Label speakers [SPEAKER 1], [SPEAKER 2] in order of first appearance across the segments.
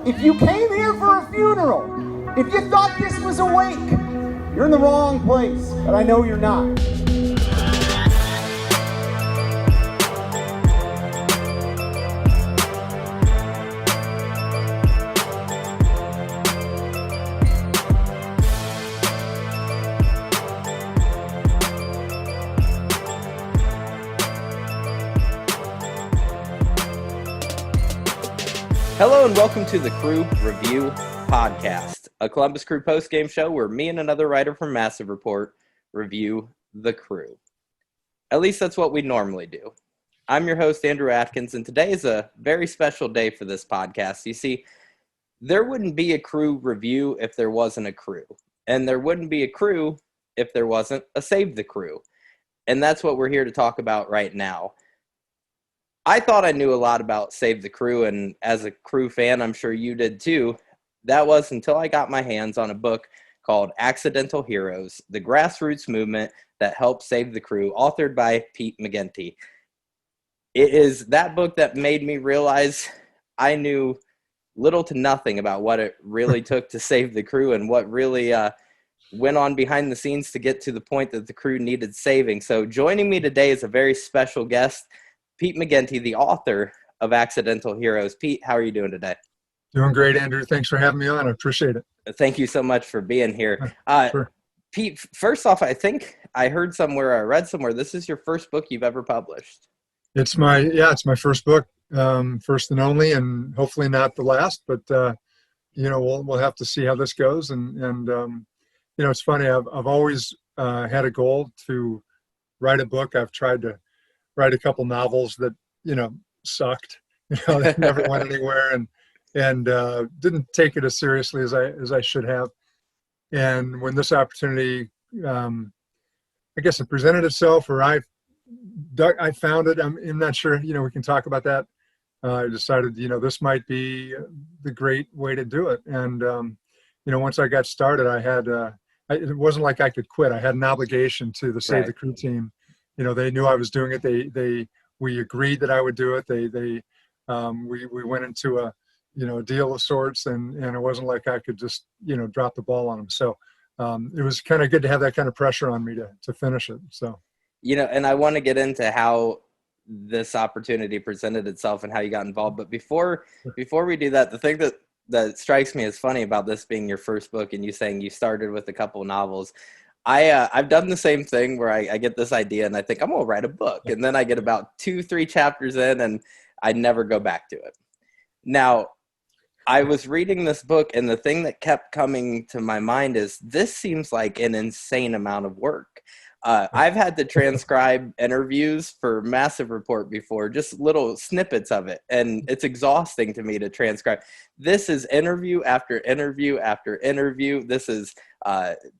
[SPEAKER 1] If you came here for a funeral, if you thought this was a wake, you're in the wrong place, but I know you're not.
[SPEAKER 2] Hello and welcome to the Crew Review Podcast, a Columbus Crew post-game show where me and another writer from Massive Report review the Crew. At least that's what we normally do. I'm your host, Andrew Atkins, and today is a very special day for this podcast. You see, there wouldn't be a Crew review if there wasn't a Crew, and there wouldn't be a Crew if there wasn't a Save the Crew, and that's what we're here to talk about right now. I thought I knew a lot about Save the Crew, and as a Crew fan, I'm sure you did too. That was until I got my hands on a book called Accidental Heroes, the Grassroots Movement That Helped Save the Crew, authored by Pete McGinty. It is that book that made me realize I knew little to nothing about what it really took to save the Crew and what really went on behind the scenes to get to the point that the Crew needed saving. So joining me today is a very special guest, Pete McGinty, the author of Accidental Heroes. Pete, how are you doing today?
[SPEAKER 3] Doing great, Andrew. Thanks for having me on. I appreciate it.
[SPEAKER 2] Thank you so much for being here.
[SPEAKER 3] Sure.
[SPEAKER 2] Pete, first off, I think I heard somewhere, I read somewhere, this is your first book you've ever published.
[SPEAKER 3] It's my first book, first and only, and hopefully not the last. But we'll have to see how this goes. And it's funny. I've always had a goal to write a book. I've tried to write a couple novels that sucked. They never went anywhere, and didn't take it as seriously as I should have. And when this opportunity, I guess it presented itself, or I found it. I'm not sure. We can talk about that. I decided, this might be the great way to do it. And once I got started, I had. It wasn't like I could quit. I had an obligation to the Save the Crew team. They knew I was doing it. We agreed that I would do it. We went into a deal of sorts, and it wasn't like I could just drop the ball on them. So it was kind of good to have that kind of pressure on me to finish it. So
[SPEAKER 2] and I want to get into how this opportunity presented itself and how you got involved. But before we do that, the thing that strikes me as funny about this being your first book and you saying you started with a couple novels. I've done the same thing where I get this idea and I think I'm going to write a book. And then I get about 2-3 chapters in and I never go back to it. Now, I was reading this book and the thing that kept coming to my mind is this seems like an insane amount of work. I've had to transcribe interviews for Massive Report before, just little snippets of it. And it's exhausting to me to transcribe. This is interview after interview after interview. This is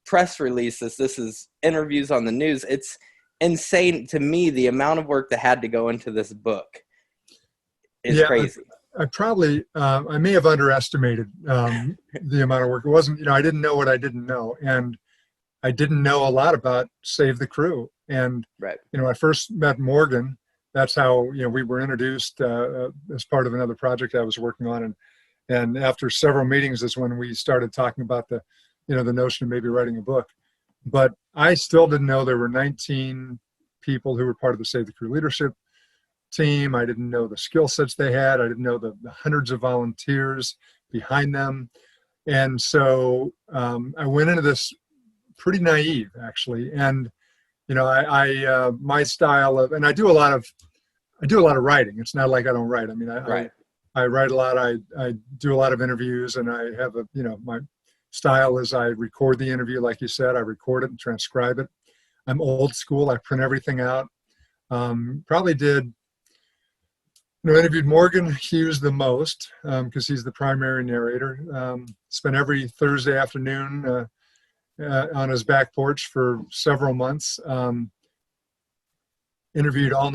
[SPEAKER 2] press releases. This is interviews on the news. It's insane to me, the amount of work that had to go into this book is crazy.
[SPEAKER 3] I probably, I may have underestimated the amount of work. It wasn't, I didn't know what I didn't know. And I didn't know a lot about Save the Crew. And, I first met Morgan. That's how, we were introduced as part of another project I was working on. And after several meetings is when we started talking about the notion of maybe writing a book. But I still didn't know there were 19 people who were part of the Save the Crew leadership team. I didn't know the skill sets they had. I didn't know the hundreds of volunteers behind them. And so I went into this pretty naive, actually. And I my style of, and I do a lot of writing. It's not like I don't write. I mean, I write a lot. I do a lot of interviews, and I have my style is I record the interview, like you said. I record it and transcribe it. I'm old school. I print everything out. Probably did. Interviewed Morgan Hughes the most because he's the primary narrator. Spent every Thursday afternoon on his back porch for several months. Interviewed all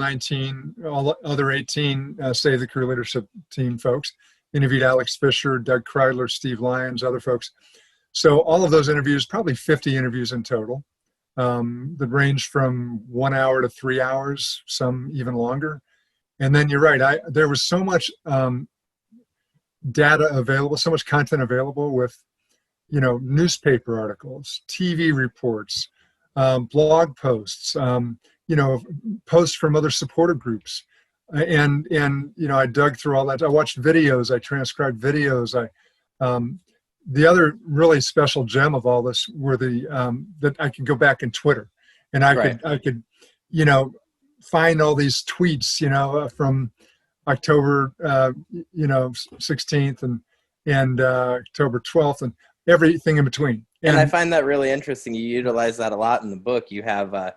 [SPEAKER 3] other 18 Save the Crew leadership team folks. Interviewed Alex Fisher, Doug Kreidler, Steve Lyons, other folks. So all of those interviews, probably 50 interviews in total, that ranged from 1 hour to 3 hours, some even longer. And then you're right. There was so much data available, so much content available with, newspaper articles, TV reports, blog posts, posts from other supporter groups. And I dug through all that. I watched videos, I transcribed videos. The other really special gem of all this were that I could go back in Twitter, and I could find all these tweets, from October 16th and October 12th and everything in between.
[SPEAKER 2] And I find that really interesting. You utilize that a lot in the book. You have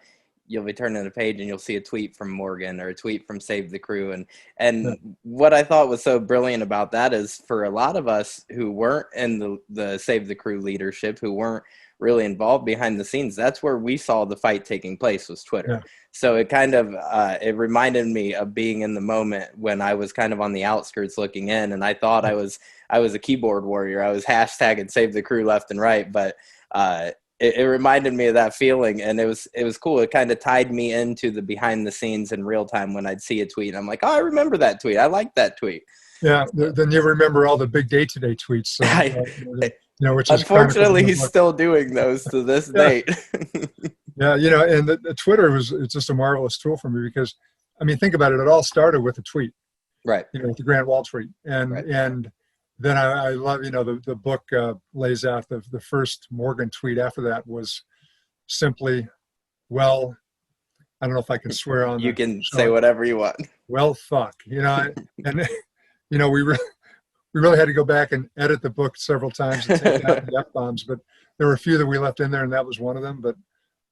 [SPEAKER 2] you'll be turning the page and you'll see a tweet from Morgan or a tweet from Save the Crew. And what I thought was so brilliant about that is, for a lot of us who weren't in the Save the Crew leadership, who weren't really involved behind the scenes, that's where we saw the fight taking place, was Twitter. Yeah. So it kind of, it reminded me of being in the moment when I was kind of on the outskirts looking in, and I thought I was a keyboard warrior. I was hashtagging Save the Crew left and right, but it reminded me of that feeling, and it was cool. It kind of tied me into the behind the scenes in real time when I'd see a tweet. I'm like, oh, I remember that tweet. I like that tweet.
[SPEAKER 3] Yeah, then you remember all the big day-to-day tweets. So, which is
[SPEAKER 2] unfortunately he's still doing those to this date.
[SPEAKER 3] Yeah, and the Twitter it's just a marvelous tool for me because, think about it. It all started with a tweet,
[SPEAKER 2] right?
[SPEAKER 3] With the Grant Wall tweet, and then I love, the book lays out the first Morgan tweet after that was simply, well, I don't know if I can swear on.
[SPEAKER 2] You can say whatever you want.
[SPEAKER 3] Well, fuck, and we really had to go back and edit the book several times and take out the F-bombs, but there were a few that we left in there, and that was one of them. But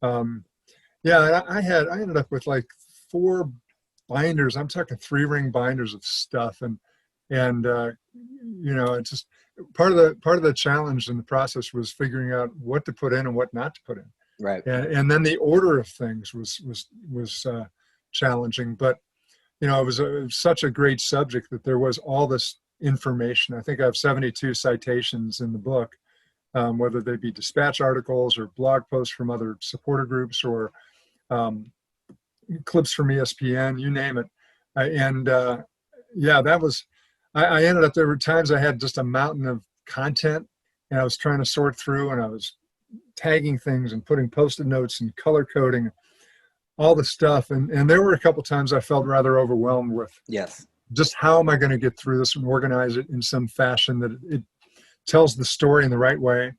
[SPEAKER 3] I ended up with like 4 binders. I'm talking 3-ring binders of stuff, and it's just part of the challenge in the process was figuring out what to put in and what not to put in.
[SPEAKER 2] Right.
[SPEAKER 3] And then the order of things was challenging, but it was such a great subject that there was all this information. I think I have 72 citations in the book, whether they be dispatch articles or blog posts from other supporter groups or clips from ESPN, you name it. That was, I ended up, there were times I had just a mountain of content and I was trying to sort through, and I was tagging things and putting Post-it notes and color coding, all the stuff. And there were a couple times I felt rather overwhelmed with just how am I going to get through this and organize it in some fashion that it tells the story in the right way.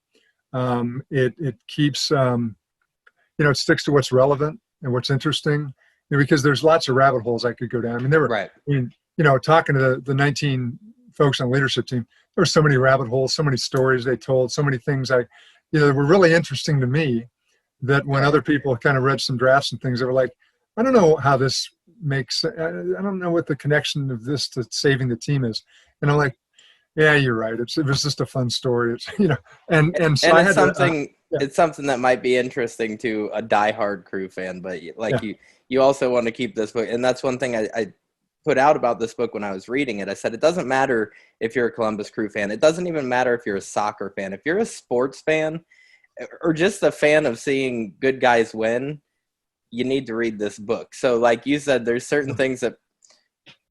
[SPEAKER 3] It keeps, it sticks to what's relevant and what's interesting, because there's lots of rabbit holes I could go down. There were, talking to the 19 folks on the leadership team, there were so many rabbit holes, so many stories they told, so many things that were really interesting to me, that when other people kind of read some drafts and things, they were like, I don't know how this makes, I don't know what the connection of this to saving the team is. And I'm like, yeah, you're right. It was just a fun story. It's, and so
[SPEAKER 2] it's something, it's something that might be interesting to a diehard Crew fan, but you also want to keep this book. And that's one thing I put out about this book when I was reading it. I said, it doesn't matter if you're a Columbus Crew fan. It doesn't even matter if you're a soccer fan. If you're a sports fan or just a fan of seeing good guys win, you need to read this book. So like you said, there's certain things that,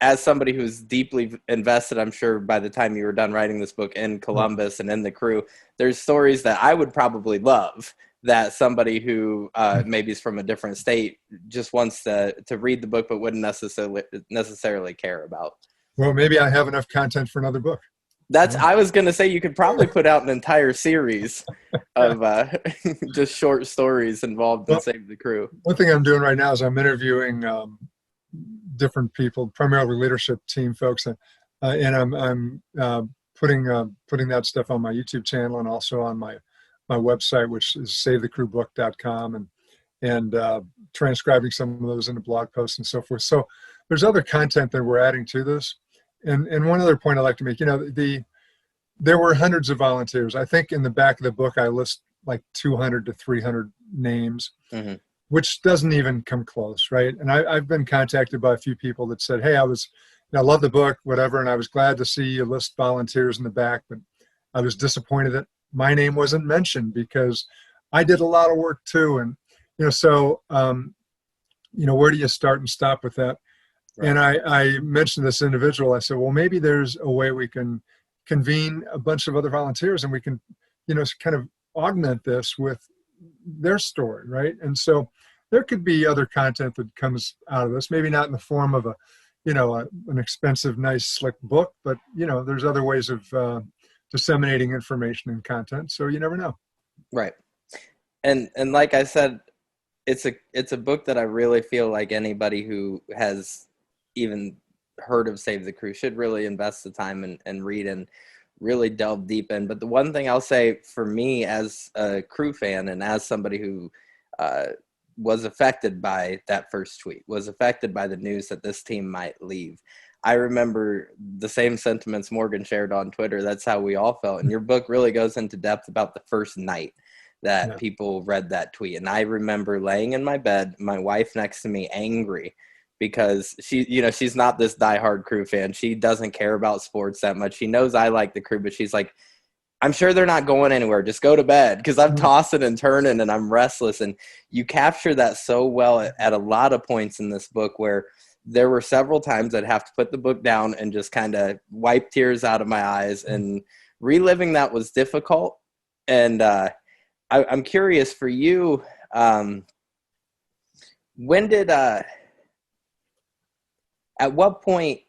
[SPEAKER 2] as somebody who's deeply invested, I'm sure by the time you were done writing this book in Columbus and in the Crew, there's stories that I would probably love that somebody who maybe is from a different state just wants to read the book but wouldn't necessarily care about.
[SPEAKER 3] Well, maybe I have enough content for another book.
[SPEAKER 2] I was going to say you could probably put out an entire series of just short stories involved in Save the Crew.
[SPEAKER 3] One thing I'm doing right now is I'm interviewing different people, primarily leadership team folks, and I'm putting that stuff on my YouTube channel and also on my website, which is savethecrewbook.com, and transcribing some of those into blog posts and so forth. So there's other content that we're adding to this. And one other point I'd like to make, there were hundreds of volunteers. I think in the back of the book, I list like 200 to 300 names, which doesn't even come close, right? And I've been contacted by a few people that said, hey, I love the book, whatever, and I was glad to see you list volunteers in the back, but I was disappointed that my name wasn't mentioned because I did a lot of work too. And, where do you start and stop with that? Right. And I mentioned this individual. I said, well, maybe there's a way we can convene a bunch of other volunteers and we can, kind of augment this with their story, right? And so there could be other content that comes out of this, maybe not in the form of an expensive, nice, slick book, but there's other ways of disseminating information and content. So you never know.
[SPEAKER 2] Right. And like I said, it's a book that I really feel like anybody who has even heard of Save the Crew should really invest the time and read and really delve deep in. But the one thing I'll say for me as a Crew fan and as somebody who was affected by that first tweet, was affected by the news that this team might leave, I remember the same sentiments Morgan shared on Twitter. That's how we all felt. And your book really goes into depth about the first night that people read that tweet. And I remember laying in my bed, my wife next to me, angry because she's not this diehard Crew fan. She doesn't care about sports that much. She knows I like the Crew, but she's like, I'm sure they're not going anywhere. Just go to bed, because I'm tossing and turning and I'm restless. And you capture that so well at a lot of points in this book, where there were several times I'd have to put the book down and just kind of wipe tears out of my eyes. And reliving that was difficult. And I'm curious for you, when did at what point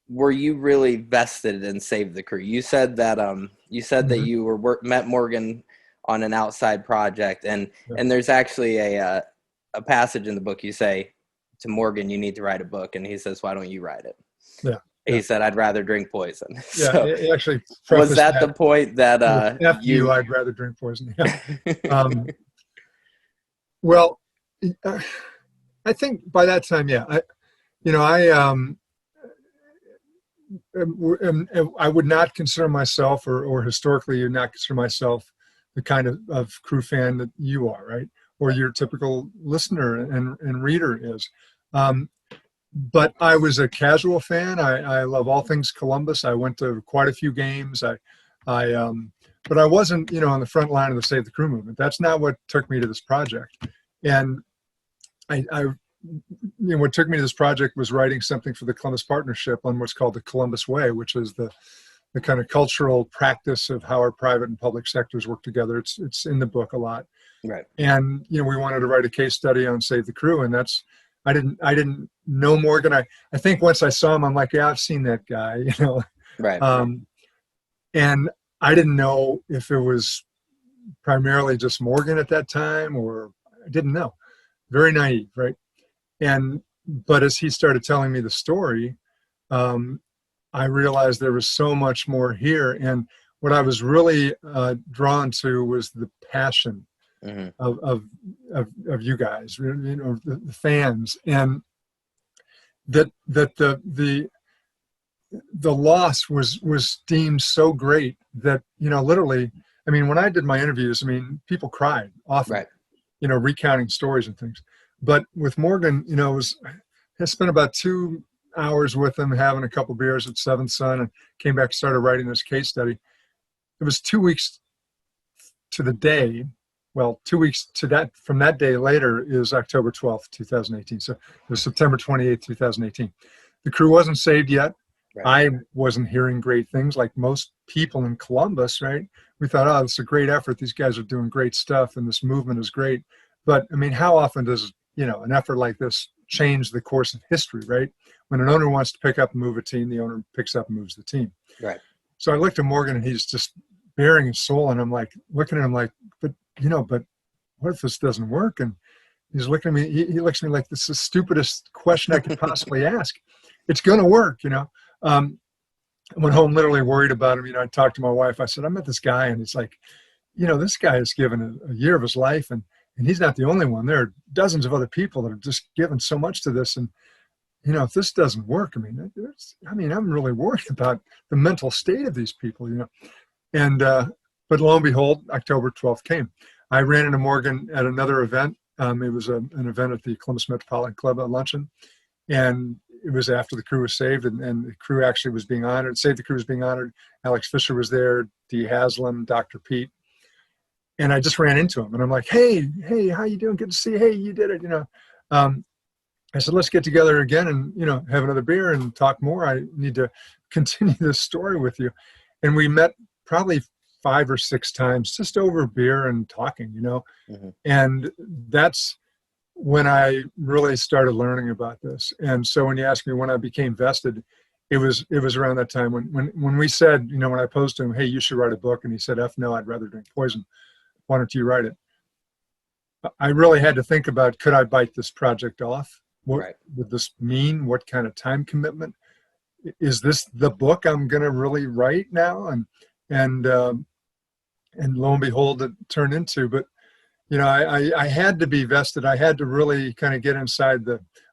[SPEAKER 2] were you really vested in Save the Crew? You said that that you were met Morgan on an outside project, and there's actually a passage in the book. You say to Morgan, "You need to write a book," and he says, "Why don't you write it?"
[SPEAKER 3] Yeah.
[SPEAKER 2] He said, "I'd rather drink poison."
[SPEAKER 3] Yeah,
[SPEAKER 2] So,
[SPEAKER 3] it actually
[SPEAKER 2] was that the point that
[SPEAKER 3] I'd rather drink poison? Yeah. Well, I think by that time, I would not consider myself, or historically, would not consider myself the kind of Crew fan that you are, right? Or your typical listener and reader is. But I was a casual fan. I love all things Columbus. I went to quite a few games. But I wasn't, on the front line of the Save the Crew movement. That's not what took me to this project. And what took me to this project was writing something for the Columbus Partnership on what's called the Columbus Way, which is the kind of cultural practice of how our private and public sectors work together. It's in the book a lot.
[SPEAKER 2] Right.
[SPEAKER 3] And, we wanted to write a case study on Save the Crew, and I didn't know Morgan. I think once I saw him, I'm like, yeah, I've seen that guy,
[SPEAKER 2] Right.
[SPEAKER 3] And I didn't know if it was primarily just Morgan at that time, or I didn't know. Very naive, right? But as he started telling me the story, I realized there was so much more here. And what I was really drawn to was the passion of you guys, the fans, and that the loss was deemed so great that, literally, I mean, when I did my interviews, people cried often,
[SPEAKER 2] right.
[SPEAKER 3] Recounting stories and things. But with Morgan, I spent about 2 hours with him, having a couple beers at Seventh Son, and came back and started writing this case study. It was 2 weeks to the day. Well, 2 weeks to that, from that day later is October 12th, 2018. So it was September 28th, 2018. The Crew wasn't saved yet. Right. I wasn't hearing great things like most people in Columbus, right? We thought, oh, it's a great effort. These guys are doing great stuff, and this movement is great. But, how often does, an effort like this change the course of history, right? When an owner wants to pick up and move a team, the owner picks up and moves the team.
[SPEAKER 2] Right.
[SPEAKER 3] So I looked at Morgan, and he's just bearing his soul, and I'm like, looking at him like, but what if this doesn't work? And he's looking at me, he looks at me like, this is the stupidest question I could possibly ask. It's going to work, I went home literally worried about him. I talked to my wife. I said, I met this guy, and it's like, this guy has given a year of his life, and he's not the only one. There are dozens of other people that have just given so much to this. And, if this doesn't work, I'm really worried about the mental state of these people, And, but lo and behold, October 12th came. I ran into Morgan at another event. It was an event at the Columbus Metropolitan Club at luncheon. And it was after the Crew was saved, and the Crew actually was being honored. Save the Crew was being honored. Alex Fisher was there, Dee Haslam, Dr. Pete. And I just ran into him, and I'm like, hey, how you doing? Good to see you. Hey, you did it, I said, let's get together again and, have another beer and talk more. I need to continue this story with you. And we met probably 5 or 6 times just over beer and talking,
[SPEAKER 2] Mm-hmm.
[SPEAKER 3] and that's when I really started learning about this. And so when you ask me when I became vested, it was around that time when we said, when I posed to him, hey, you should write a book. And he said, no, I'd rather drink poison. Why don't you write it? I really had to think about, could I bite this project off? What would this mean? What kind of time commitment? Is this the book I'm going to really write now? And lo and behold, it turned into. But I had to be vested. I had to really kind of get inside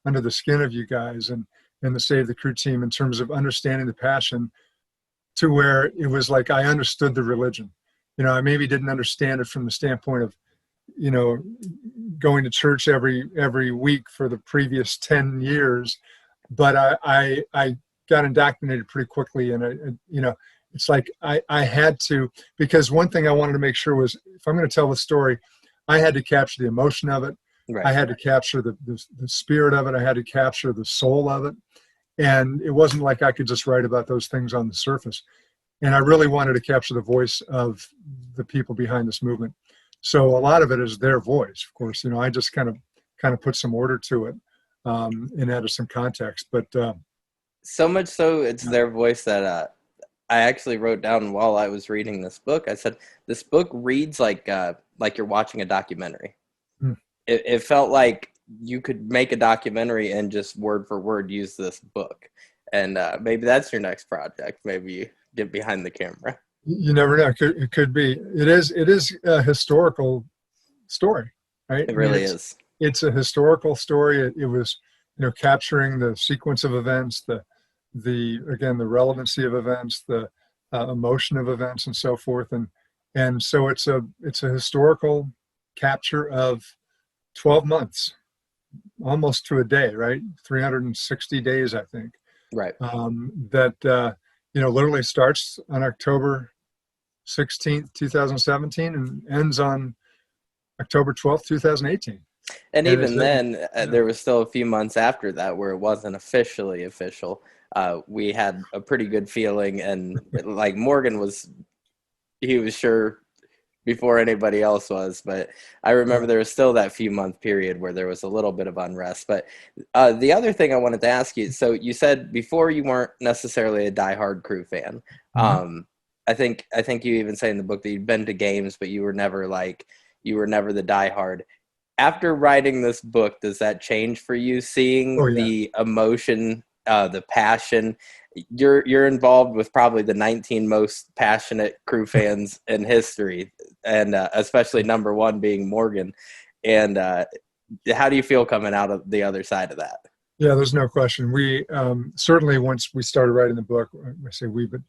[SPEAKER 3] under the skin of you guys and the Save the Crew team in terms of understanding the passion, to where it was like I understood the religion. I maybe didn't understand it from the standpoint of going to church every week for the previous 10 years, but I got indoctrinated pretty quickly. And it's like I had to, because one thing I wanted to make sure was, if I'm going to tell the story, I had to capture the emotion of it.
[SPEAKER 2] Right.
[SPEAKER 3] I had to capture the spirit of it. I had to capture the soul of it. And it wasn't like I could just write about those things on the surface. And I really wanted to capture the voice of the people behind this movement. So a lot of it is their voice, of course. I just kind of put some order to it and added some context. But
[SPEAKER 2] so much so it's their voice that I actually wrote down while I was reading this book. I said, this book reads like you're watching a documentary. It felt like you could make a documentary and just word for word use this book. And maybe that's your next project. Maybe you get behind the camera.
[SPEAKER 3] You never know. It could be. It is a historical story, right?
[SPEAKER 2] It really is.
[SPEAKER 3] It's a historical story. It was, capturing the sequence of events, the relevancy of events, the emotion of events, and so forth. And so it's a historical capture of 12 months, almost to a day, right? 360 days, I think.
[SPEAKER 2] Right.
[SPEAKER 3] That literally starts on October 16th, 2017, and ends on October 12th, 2018.
[SPEAKER 2] And even then, there was still a few months after that where it wasn't officially official. We had a pretty good feeling, and like Morgan was sure before anybody else was. But I remember there was still that few month period where there was a little bit of unrest. But the other thing I wanted to ask you, so you said before you weren't necessarily a diehard Crew fan.
[SPEAKER 3] Mm-hmm.
[SPEAKER 2] I think you even say in the book that you'd been to games, but you were never the diehard. After writing this book, does that change for you? Seeing the emotion, the passion, you're involved with probably the 19 most passionate Crew fans in history, and especially number one being Morgan. And how do you feel coming out of the other side of that?
[SPEAKER 3] Yeah, there's no question. We certainly, once we started writing the book, I say we, but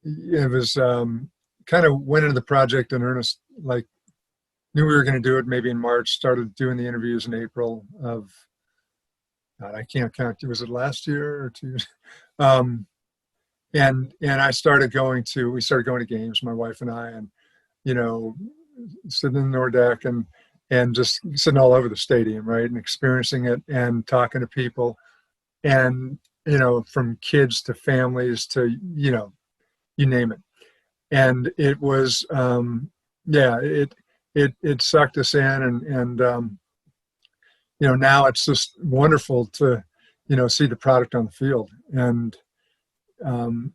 [SPEAKER 3] it was kind of went into the project in earnest, like knew we were going to do it maybe in March, started doing the interviews in April of, God, I can't count, was it last year or 2 years? And we started going to games, my wife and I, and, sitting in the Nordeck and just sitting all over the stadium, right, and experiencing it and talking to people, and, from kids to families to, you name it. And it was, it sucked us in, and now it's just wonderful to, see the product on the field. And, I'm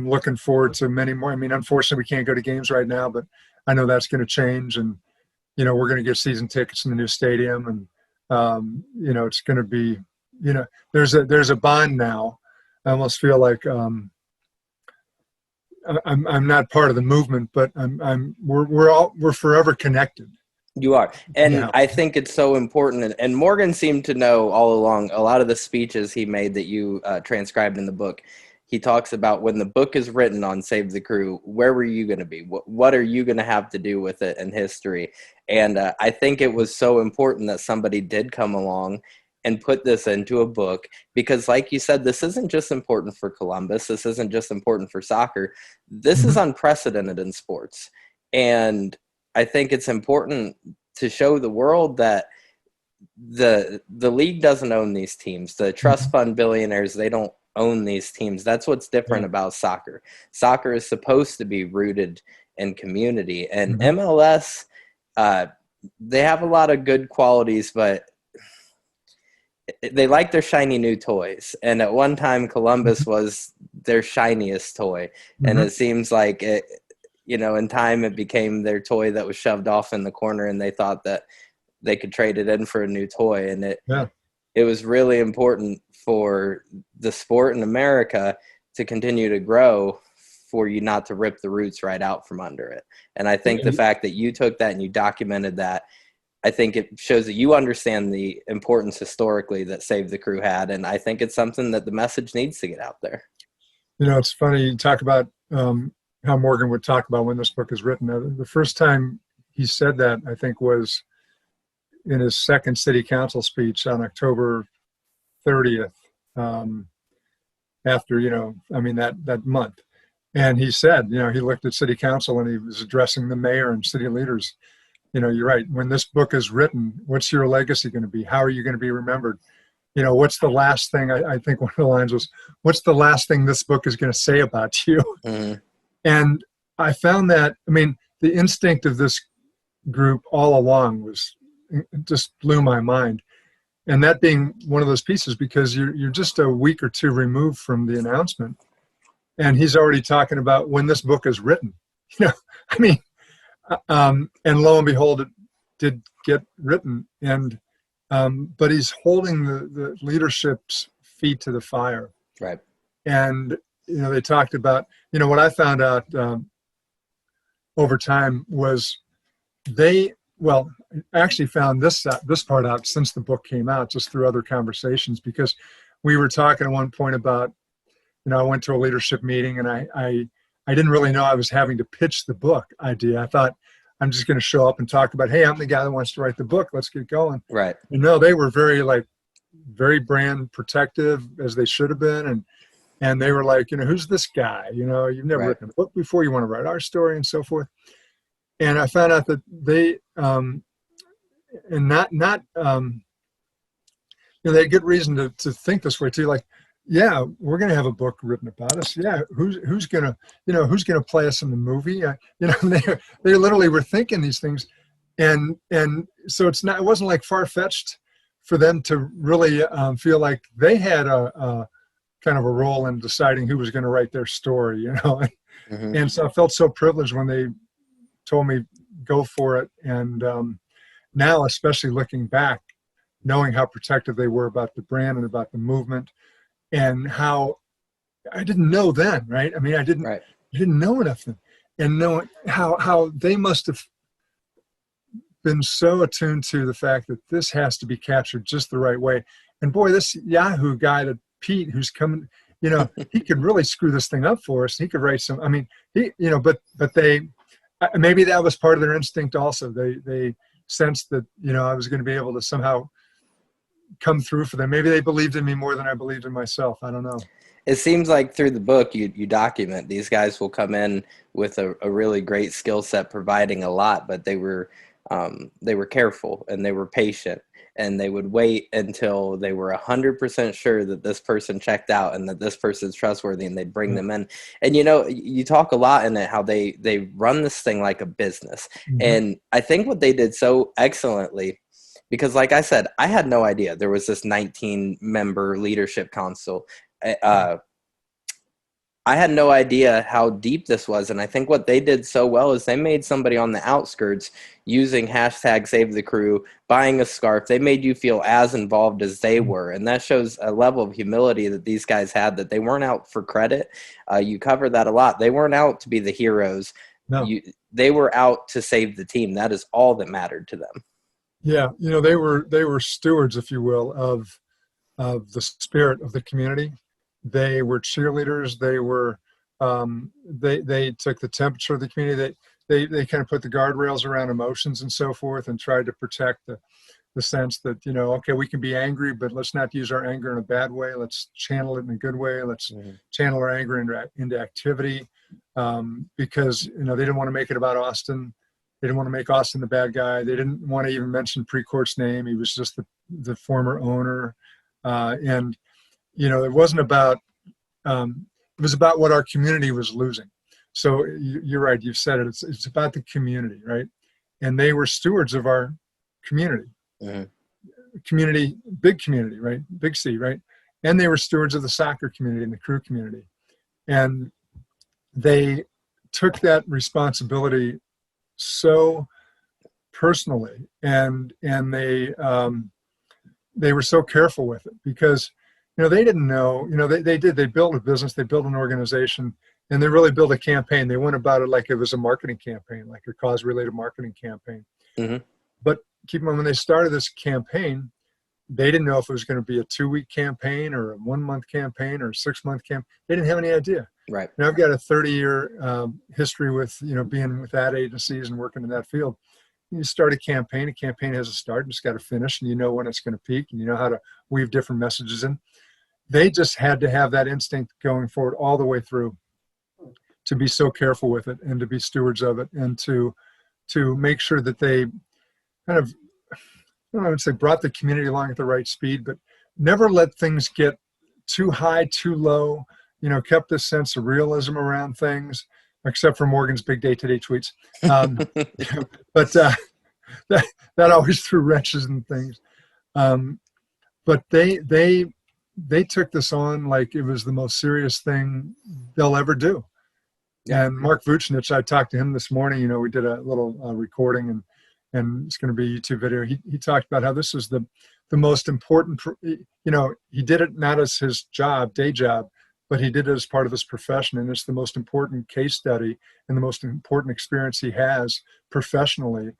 [SPEAKER 3] looking forward to many more. I mean, unfortunately we can't go to games right now, but I know that's going to change, and, we're going to get season tickets in the new stadium, and, it's going to be, there's a bond now. I almost feel like, I'm not part of the movement, but we're forever connected.
[SPEAKER 2] You are. And I think it's so important. And Morgan seemed to know all along. A lot of the speeches he made that you transcribed in the book, he talks about when the book is written on Save the Crew, where were you going to be? What are you going to have to do with it in history? And I think it was so important that somebody did come along and put this into a book, because like you said, this isn't just important for Columbus. This isn't just important for soccer. This is unprecedented in sports. And I think it's important to show the world that the league doesn't own these teams. The trust fund billionaires, they don't own these teams. That's what's different about soccer. Soccer is supposed to be rooted in community, and MLS, they have a lot of good qualities, but they like their shiny new toys. And at one time, Columbus was their shiniest toy. And it seems like it, in time it became their toy that was shoved off in the corner, and they thought that they could trade it in for a new toy. And it was really important for the sport in America to continue to grow, for you not to rip the roots right out from under it. And I think the fact that you took that and you documented that, I think it shows that you understand the importance historically that Save the Crew had. And I think it's something that the message needs to get out there.
[SPEAKER 3] It's funny, you talk about how Morgan would talk about when this book is written. The first time he said that, I think, was in his second city council speech on October 30th, after, that month. And he said, he looked at city council and he was addressing the mayor and city leaders. You're right. When this book is written, what's your legacy going to be? How are you going to be remembered? What's the last thing? I think one of the lines was, what's the last thing this book is going to say about you? And I found that, the instinct of this group all along just blew my mind. And that being one of those pieces, because you're just a week or two removed from the announcement. And he's already talking about when this book is written. And lo and behold, it did get written. And but he's holding the leadership's feet to the fire.
[SPEAKER 2] Right.
[SPEAKER 3] And they talked about what I found out over time was I actually found this part out since the book came out, just through other conversations, because we were talking at one point about, I went to a leadership meeting and I didn't really know I was having to pitch the book idea. I thought I'm just going to show up and talk about, hey, I'm the guy that wants to write the book. Let's get going.
[SPEAKER 2] Right.
[SPEAKER 3] And no, they were very brand protective, as they should have been. And they were like, who's this guy? You've never written a book before. You want to write our story and so forth. And I found out that they, they had good reason to think this way too. Like, yeah, we're going to have a book written about us. Yeah, who's going to play us in the movie? They literally were thinking these things, and so it wasn't like far-fetched for them to really feel like they had a kind of a role in deciding who was going to write their story, And so I felt so privileged when they told me go for it, and now, especially looking back, knowing how protective they were about the brand and about the movement. And how I didn't know then, right? I didn't know enough then. And knowing how they must have been so attuned to the fact that this has to be captured just the right way. And boy, this Yahoo guy, that Pete, who's coming, he could really screw this thing up for us. He could write some, but they, maybe that was part of their instinct also. They sensed that, I was going to be able to somehow come through for them. Maybe they believed in me more than I believed in myself. I don't know.
[SPEAKER 2] It seems like through the book you document these guys will come in with a really great skill set, providing a lot, but they were careful and they were patient, and they would wait until they were 100% sure that this person checked out and that this person's trustworthy, and they'd bring them in. And you talk a lot in it how they run this thing like a business. And I think what they did so excellently, because like I said, I had no idea there was this 19-member leadership council. I had no idea how deep this was. And I think what they did so well is they made somebody on the outskirts using hashtag Save the Crew, buying a scarf. They made you feel as involved as they were. And that shows a level of humility that these guys had, that they weren't out for credit. You covered that a lot. They weren't out to be the heroes. No. They were out to save the team. That is all that mattered to them.
[SPEAKER 3] Yeah, they were stewards, if you will, of the spirit of the community. They were cheerleaders. They were they took the temperature of the community. They kind of put the guardrails around emotions and so forth, and tried to protect the sense that, okay, we can be angry, but let's not use our anger in a bad way. Let's channel it in a good way. Let's channel our anger into activity, because they didn't want to make it about Austin. They didn't want to make Austin the bad guy. They didn't want to even mention Precourt's name. He was just the former owner. And, it wasn't about, it was about what our community was losing. So you're right. You've said it. It's about the community, right? And they were stewards of our community. Mm-hmm. Community, big community, right? Big C, right? And they were stewards of the soccer community and the crew community. And they took that responsibility so personally, and they were so careful with it because, they didn't know, they built a business, they built an organization, and they really built a campaign. They went about it like it was a marketing campaign, like a cause-related marketing campaign. Mm-hmm. But keep in mind, when they started this campaign, they didn't know if it was going to be a 2-week campaign or a 1-month campaign or a 6-month campaign. They didn't have any idea.
[SPEAKER 2] Right.
[SPEAKER 3] And I've got a 30-year history with, being with ad agencies and working in that field. You start a campaign has a start, and it's got to finish, and you know when it's going to peak, and you know how to weave different messages in. They just had to have that instinct going forward all the way through to be so careful with it and to be stewards of it and to make sure that they kind of, I would say, brought the community along at the right speed, but never let things get too high, too low, kept this sense of realism around things, except for Morgan's big day-to-day tweets. But that always threw wrenches in things. But they took this on like it was the most serious thing they'll ever do. Yeah. And Mark Vucinic, I talked to him this morning. We did a little recording, and it's going to be a YouTube video. He talked about how this is the most important. He did it not as his day job, but he did it as part of his profession, and it's the most important case study and the most important experience he has professionally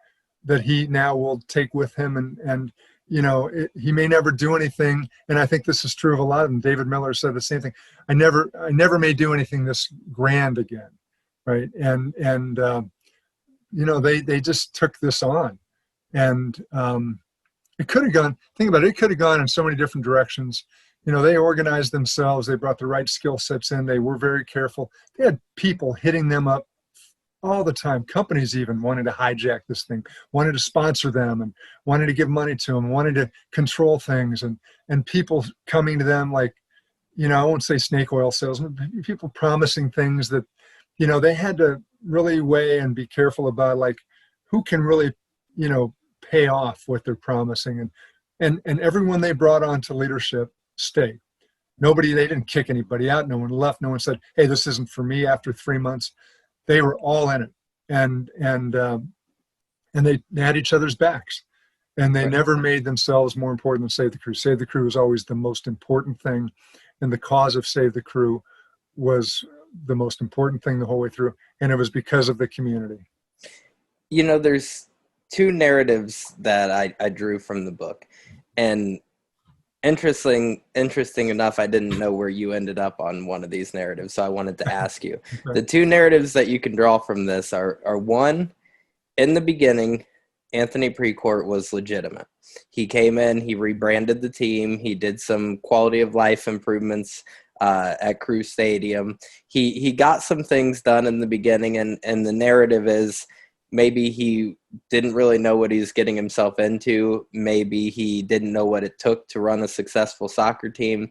[SPEAKER 3] that he now will take with him. And he may never do anything, and I think this is true of a lot of them. David Miller said the same thing. I never may do anything this grand again, right? And they just took this on, and it could have gone. Think about it. It could have gone in so many different directions. They organized themselves. They brought the right skill sets in. They were very careful. They had people hitting them up all the time. Companies even wanted to hijack this thing, wanted to sponsor them, and wanted to give money to them, wanted to control things, and people coming to them like, I won't say snake oil salesmen, people promising things that, they had to really weigh and be careful about, like, who can really, pay off what they're promising. And everyone they brought on to leadership stayed. They didn't kick anybody out. No one left. No one said, hey, this isn't for me after 3 months. They were all in it, and they had each other's backs, and they never made themselves more important than Save the Crew. Save the Crew was always the most important thing, and the cause of Save the Crew was the most important thing the whole way through, and it was because of the community.
[SPEAKER 2] There's 2 narratives that I drew from the book, and interesting enough, I didn't know where you ended up on one of these narratives, so I wanted to ask you.
[SPEAKER 3] Right.
[SPEAKER 2] The 2 narratives that you can draw from this are one, in the beginning, Anthony Precourt was legitimate. He came in, he rebranded the team, he did some quality of life improvements at Crew Stadium. He got some things done in the beginning, and the narrative is maybe he didn't really know what he was getting himself into. Maybe he didn't know what it took to run a successful soccer team.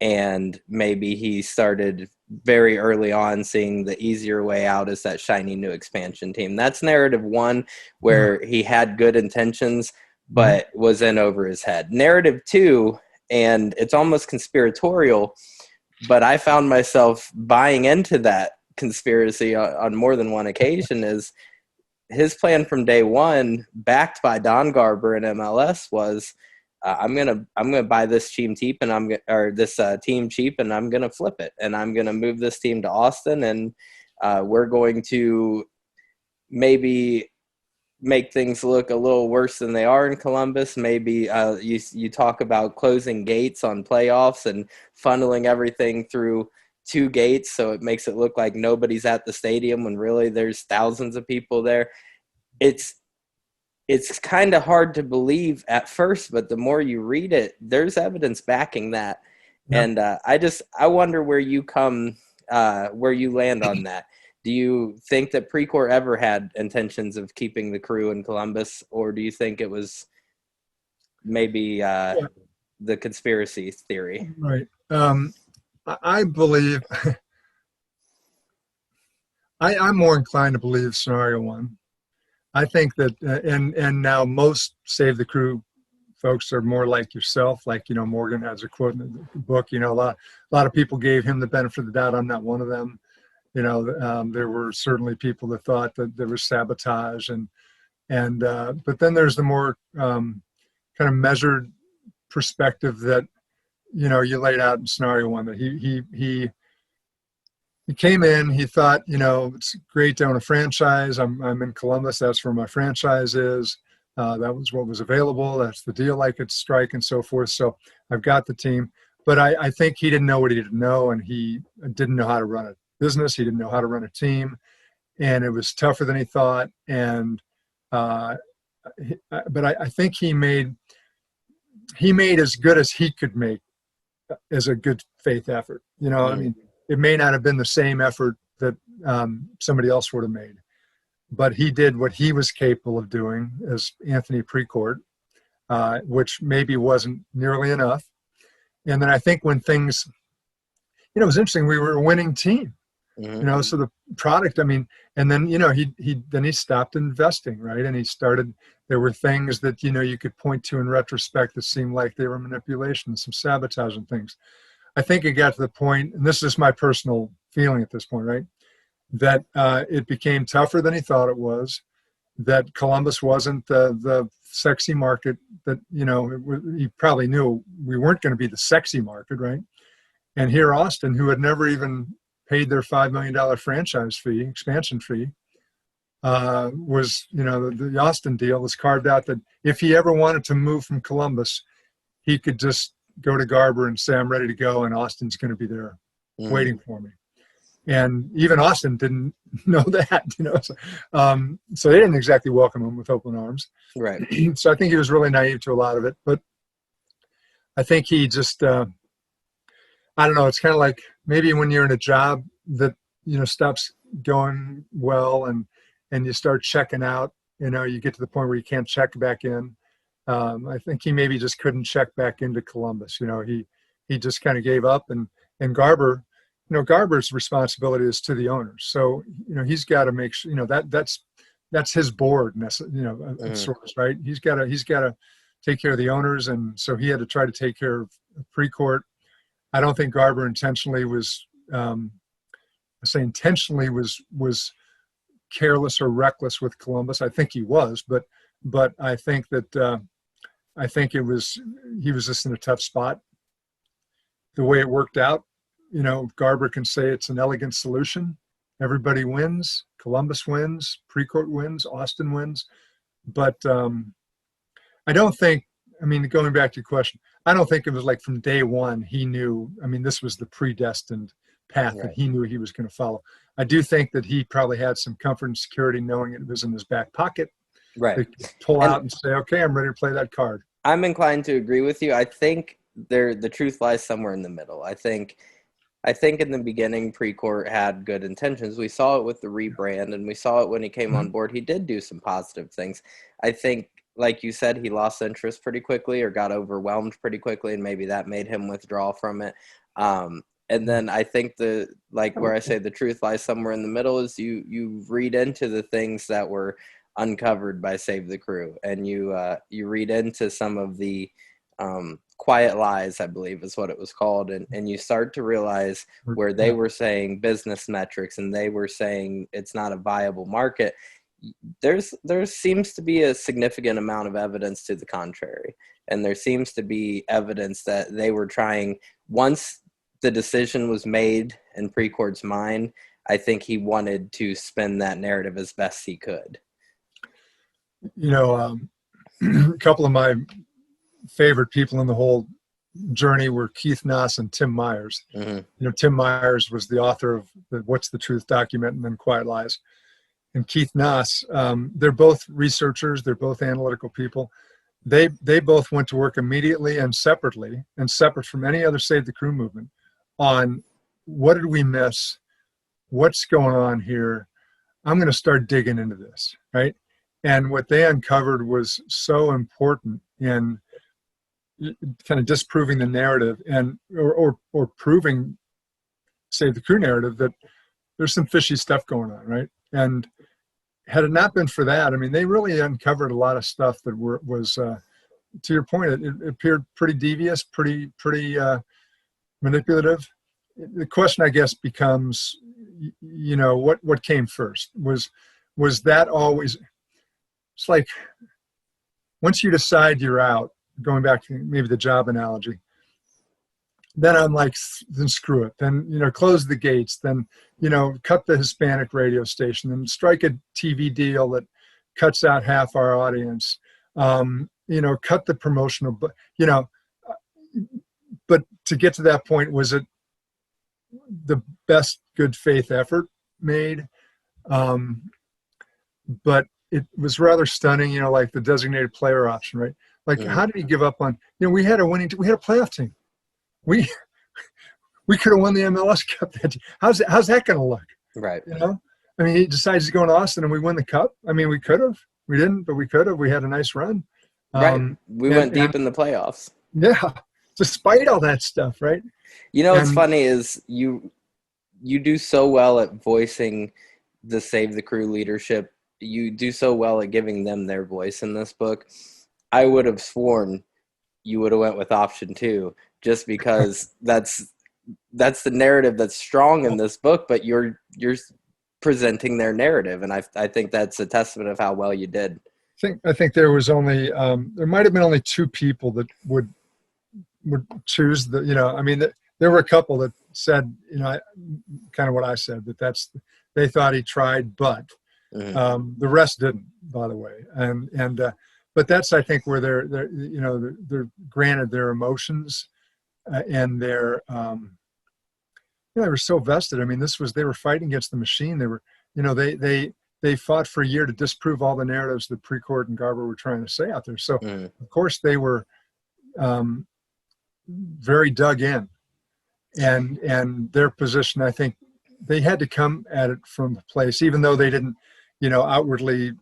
[SPEAKER 2] And maybe he started very early on seeing the easier way out as that shiny new expansion team. That's narrative 1, where he had good intentions, but was in over his head. Narrative 2, and it's almost conspiratorial, but I found myself buying into that conspiracy on more than one occasion, is his plan from day one, backed by Don Garber and MLS, was I'm gonna buy this team cheap, and team cheap, and I'm gonna flip it, and I'm gonna move this team to Austin, and we're going to maybe make things look a little worse than they are in Columbus. Maybe you talk about closing gates on playoffs and funneling everything through 2 gates, so it makes it look like nobody's at the stadium when really there's thousands of people there. It's kind of hard to believe at first, but the more you read it, there's evidence backing that. Yep. And I wonder where you land on that. Do you think that Precourt ever had intentions of keeping the crew in Columbus, or do you think it was maybe the conspiracy theory?
[SPEAKER 3] Right. I believe I'm more inclined to believe scenario one. I think that, and now most Save the Crew folks are more like yourself. Like, Morgan has a quote in the book, a lot of people gave him the benefit of the doubt. I'm not one of them. There were certainly people that thought that there was sabotage but then there's the more kind of measured perspective that, you laid out in scenario one, that he came in, he thought, it's great to own a franchise. I'm in Columbus. That's where my franchise is. That was what was available. That's the deal I could strike and so forth. So I've got the team, but I think he didn't know what he didn't know, and he didn't know how to run a business. He didn't know how to run a team, and it was tougher than he thought. And but I think he made as good as he could make as a good faith effort. I mean, it may not have been the same effort that somebody else would have made, but he did what he was capable of doing as Anthony Precourt, which maybe wasn't nearly enough. And then I think when things, it was interesting, we were a winning team, so the product, I mean, and then, he stopped investing, right? And there were things that, you could point to in retrospect that seemed like they were manipulation, some sabotage and things. I think it got to the point, and this is my personal feeling at this point, right, that it became tougher than he thought it was, that Columbus wasn't the sexy market that, he probably knew we weren't going to be the sexy market, right? And here Austin, who had never even paid their $5 million franchise fee, expansion fee, was, the Austin deal was carved out that if he ever wanted to move from Columbus, he could just go to Garber and say, I'm ready to go, and Austin's going to be there waiting for me. And even Austin didn't know that, so they didn't exactly welcome him with open arms.
[SPEAKER 2] Right.
[SPEAKER 3] So I think he was really naive to a lot of it, but I think he just, I don't know, it's kind of like maybe when you're in a job that, stops going well and you start checking out, you get to the point where you can't check back in. I think he maybe just couldn't check back into Columbus. He just kind of gave up, and Garber, Garber's responsibility is to the owners. So, he's got to make sure, that's his board, of sorts, right? He's got to take care of the owners. And so he had to try to take care of Precourt. I don't think Garber intentionally was, was careless or reckless with Columbus. I think he was, but I think that, he was just in a tough spot. The way it worked out, Garber can say it's an elegant solution. Everybody wins. Columbus wins. Precourt wins. Austin wins. But I don't think, going back to your question, I don't think it was like from day one he knew, this was the predestined path that he knew he was going to follow. I do think that he probably had some comfort and security knowing it was in his back pocket. Right. To pull out and say, okay, I'm ready to play that card.
[SPEAKER 2] I'm inclined to agree with you. I think the truth lies somewhere in the middle. I think in the beginning, Precourt had good intentions. We saw it with the rebrand, and we saw it when he came on board. He did do some positive things. I think, like you said, he lost interest pretty quickly or got overwhelmed pretty quickly, and maybe that made him withdraw from it. And then I think where I say the truth lies somewhere in the middle is you read into the things that were uncovered by Save the Crew, and you read into some of the quiet lies, I believe is what it was called, and you start to realize where they were saying business metrics and they were saying it's not a viable market. There seems to be a significant amount of evidence to the contrary, and there seems to be evidence that they were trying, once the decision was made in Precourt's mind, I think he wanted to spin that narrative as best he could.
[SPEAKER 3] A couple of my favorite people in the whole journey were Keith Noss and Tim Myers. Tim Myers was the author of the What's the Truth document and then Quiet Lies. And Keith Noss, they're both researchers. They're both analytical people. They both went to work immediately and separately, and separate from any other Save the Crew movement, on what did we miss? what's going on here? I'm going to start digging into this, right? And what they uncovered was so important in kind of disproving the narrative and or proving Save the Crew narrative that there's some fishy stuff going on, right? And had it not been for that, I mean, they really uncovered a lot of stuff that was to your point, it appeared pretty devious, pretty manipulative. The question, I guess, becomes, what came first? Was that always? It's like once you decide you're out, going back to maybe the job analogy, then I'm like, then screw it. Then, close the gates. Then, cut the Hispanic radio station. Then strike a TV deal that cuts out half our audience. Cut the promotional, but to get to that point, was it the best good faith effort made? But it was rather stunning, like the designated player option, right? Like, how did he give up on, we had a playoff team. We could have won the MLS Cup that year. How's that going to look?
[SPEAKER 2] Right.
[SPEAKER 3] I mean, he decides to go to Austin and we win the Cup. I mean, we could have. We didn't, but we could have. We had a nice run.
[SPEAKER 2] Right. We went deep in the playoffs.
[SPEAKER 3] Yeah. Despite all that stuff, right?
[SPEAKER 2] What's funny is you do so well at voicing the Save the Crew leadership. You do so well at giving them their voice in this book. I would have sworn you would have went with option 2, just because that's the narrative that's strong in this book, but you're presenting their narrative, and I think that's a testament of how well you did.
[SPEAKER 3] I think there was only there might have been only 2 people that would choose the there were a couple that said kind of what I said, that they thought he tried, but the rest didn't, by the way, and but that's, I think, where they're granted their emotions and their they were so vested. I mean, they were fighting against the machine. They were they fought for a year to disprove all the narratives that Precourt and Garber were trying to say out there. So of course they were very dug in, and their position, I think they had to come at it from the place, even though they didn't outwardly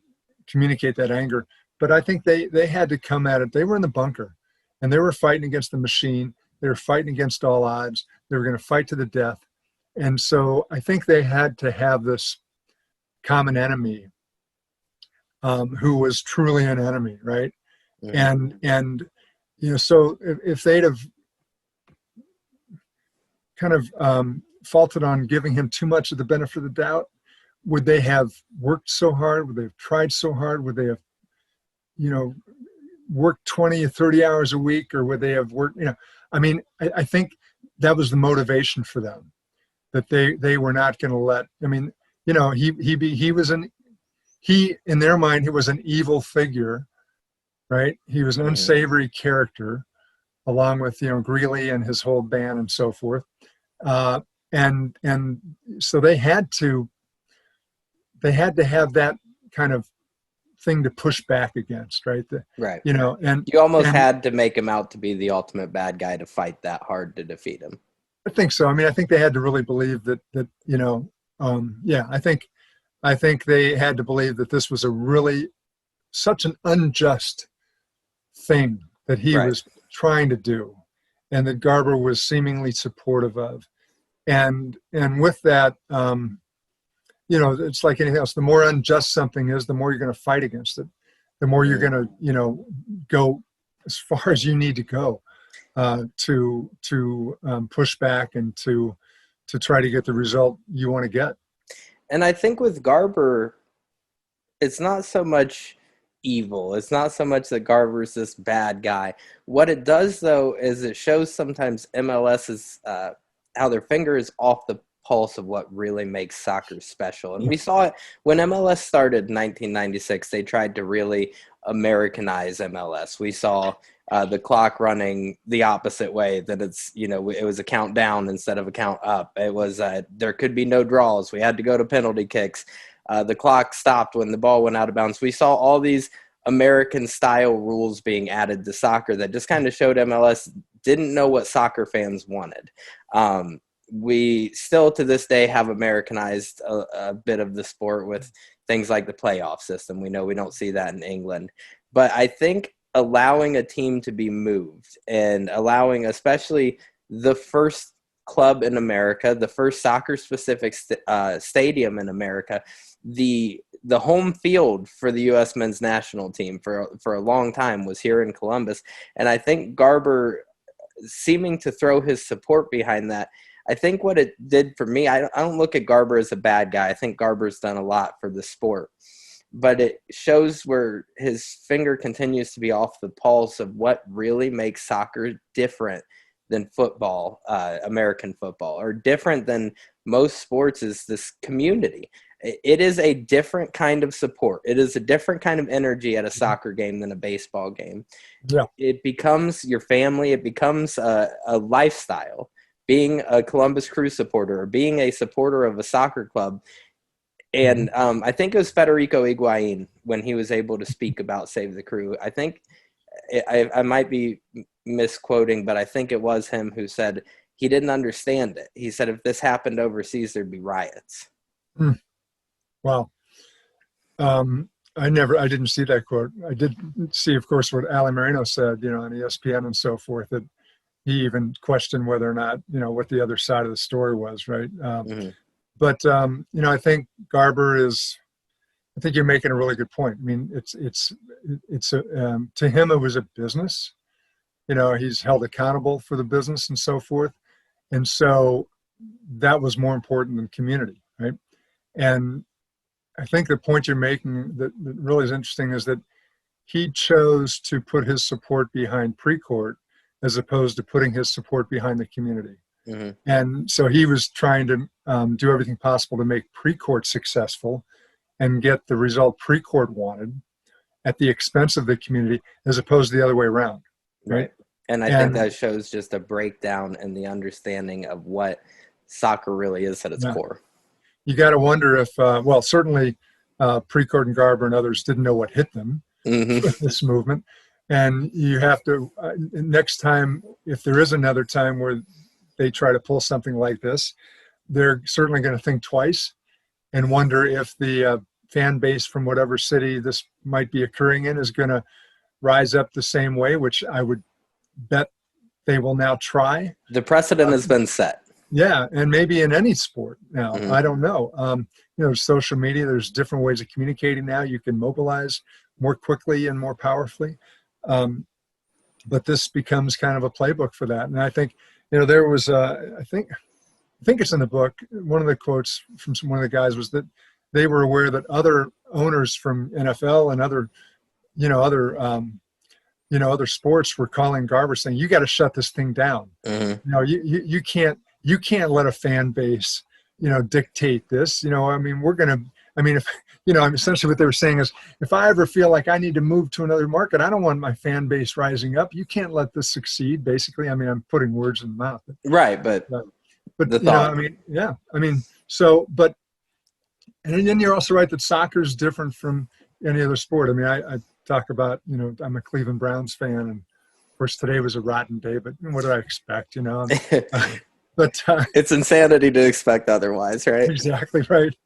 [SPEAKER 3] communicate that anger. But I think they had to come at it. They were in the bunker, and they were fighting against the machine. They were fighting against all odds. They were going to fight to the death. And so I think they had to have this common enemy who was truly an enemy, right? And so if they'd have kind of faulted on giving him too much of the benefit of the doubt, would they have worked so hard? Would they have tried so hard? Would they have worked 20 or 30 hours a week, or would they have worked, I think that was the motivation for them, that they were not going to let, he in their mind, he was an evil figure, right? He was an unsavory character, along with, Greeley and his whole band and so forth. And so they had to have that kind of thing to push back against, right?
[SPEAKER 2] Right.
[SPEAKER 3] And
[SPEAKER 2] you almost had to make him out to be the ultimate bad guy to fight that hard to defeat him.
[SPEAKER 3] I think so. I mean, I think they had to really believe that I think they had to believe that this was such an unjust thing that he was trying to do, and that Garber was seemingly supportive of. And with that, it's like anything else. The more unjust something is, the more you're going to fight against it. The more you're going to, go as far as you need to go to push back and to try to get the result you want to get.
[SPEAKER 2] And I think with Garber, it's not so much evil. It's not so much that Garber's this bad guy. What it does, though, is it shows sometimes MLS is how their finger is off the pulse of what really makes soccer special. And we saw it when MLS started in 1996. They tried to really Americanize MLS. We saw the clock running the opposite way, that it's, it was a count down instead of a count up. It was there could be no draws. We had to go to penalty kicks. The clock stopped when the ball went out of bounds. We saw all these American style rules being added to soccer that just kind of showed MLS didn't know what soccer fans wanted. we still to this day have Americanized a bit of the sport with things like the playoff system. We know we don't see that in England. But I think allowing a team to be moved and allowing especially the first club in America, the first soccer-specific stadium in America, the home field for the U.S. men's national team for a long time was here in Columbus. And I think Garber seeming to throw his support behind that, I think what it did for me, I don't look at Garber as a bad guy. I think Garber's done a lot for the sport. But it shows where his finger continues to be off the pulse of what really makes soccer different than football, American football, or different than most sports is this community. It is a different kind of support. It is a different kind of energy at a soccer game than a baseball game.
[SPEAKER 3] Yeah.
[SPEAKER 2] It becomes your family. It becomes a lifestyle. Being a Columbus Crew supporter or being a supporter of a soccer club. And I think it was Federico Higuain when he was able to speak about Save the Crew. I think I might be misquoting, but I think it was him who said he didn't understand it. He said if this happened overseas, there'd be riots.
[SPEAKER 3] Wow. I didn't see that quote. I did see, of course, what Ali Marino said, on ESPN and so forth, that he even questioned whether or not, what the other side of the story was, right? But, I think Garber I think you're making a really good point. I mean, to him, it was a business. He's held accountable for the business and so forth. And so that was more important than community, right? And I think the point you're making that really is interesting is that he chose to put his support behind Precourt as opposed to putting his support behind the community. And so he was trying to do everything possible to make Precourt successful and get the result Precourt wanted at the expense of the community as opposed to the other way around. Right.
[SPEAKER 2] And I think that shows just a breakdown in the understanding of what soccer really is at its core.
[SPEAKER 3] You got to wonder if, certainly Precourt and Garber and others didn't know what hit them with this movement. And you have to, next time, if there is another time where they try to pull something like this, they're certainly going to think twice and wonder if the fan base from whatever city this might be occurring in is going to rise up the same way, which I would bet they will now try.
[SPEAKER 2] The precedent has been set.
[SPEAKER 3] Yeah, and maybe in any sport now. I don't know. Social media, there's different ways of communicating now. You can mobilize more quickly and more powerfully. But this becomes kind of a playbook for that. And I think, there was, I think it's in the book, one of the quotes from one of the guys was that they were aware that other owners from NFL and other sports were calling Garber saying, you got to shut this thing down. You can't let a fan base, dictate this. Essentially what they were saying is, if I ever feel like I need to move to another market, I don't want my fan base rising up. You can't let this succeed, basically. I'm putting words in the mouth.
[SPEAKER 2] Right, but
[SPEAKER 3] the thought. And then you're also right that soccer is different from any other sport. I talk about, I'm a Cleveland Browns fan, and of course today was a rotten day, but what did I expect, But
[SPEAKER 2] it's insanity to expect otherwise, right?
[SPEAKER 3] Exactly right.